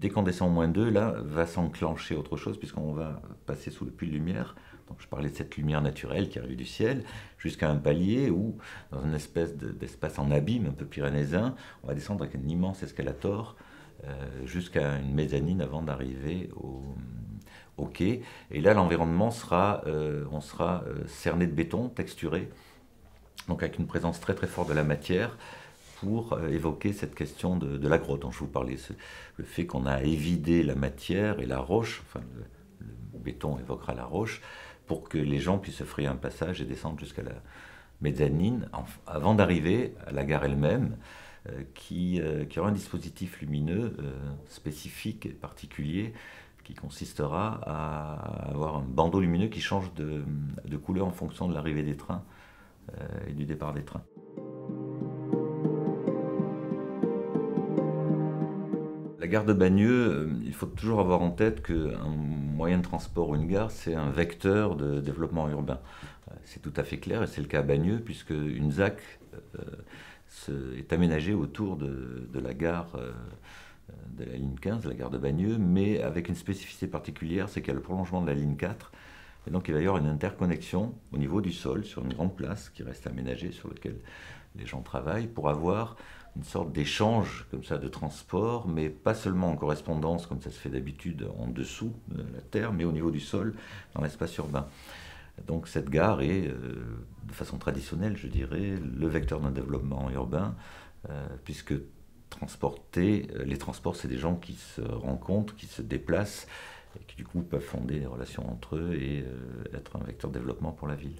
dès qu'on descend au -2, là, va s'enclencher autre chose, puisqu'on va passer sous le puits de lumière. Donc je parlais de cette lumière naturelle qui arrive du ciel, jusqu'à un palier où, dans une espèce d'espace en abîme, un peu pyrénéen, on va descendre avec un immense escalator jusqu'à une mezzanine avant d'arriver au quai. Et là, l'environnement sera, on sera cerné de béton, texturé, donc avec une présence très très forte de la matière, pour évoquer cette question de la grotte dont je vous parlais, le fait qu'on a évidé la matière et la roche, enfin le béton évoquera la roche, pour que les gens puissent se frayer un passage et descendre jusqu'à la mezzanine, avant d'arriver à la gare elle-même, qui aura un dispositif lumineux spécifique et particulier, qui consistera à avoir un bandeau lumineux qui change de couleur en fonction de l'arrivée des trains et du départ des trains. La gare de Bagneux, il faut toujours avoir en tête qu'un moyen de transport ou une gare, c'est un vecteur de développement urbain. C'est tout à fait clair, et c'est le cas à Bagneux, puisque une ZAC est aménagée autour de la gare de la ligne 15, la gare de Bagneux, mais avec une spécificité particulière, c'est qu'il y a le prolongement de la ligne 4, et donc il va y avoir une interconnexion au niveau du sol, sur une grande place qui reste aménagée, sur laquelle les gens travaillent, pour avoir une sorte d'échange comme ça de transport, mais pas seulement en correspondance comme ça se fait d'habitude en dessous de la terre, mais au niveau du sol, dans l'espace urbain. Donc cette gare est, de façon traditionnelle, je dirais, le vecteur d'un développement urbain, puisque les transports, c'est des gens qui se rencontrent, qui se déplacent, et qui du coup peuvent fonder des relations entre eux et être un vecteur de développement pour la ville.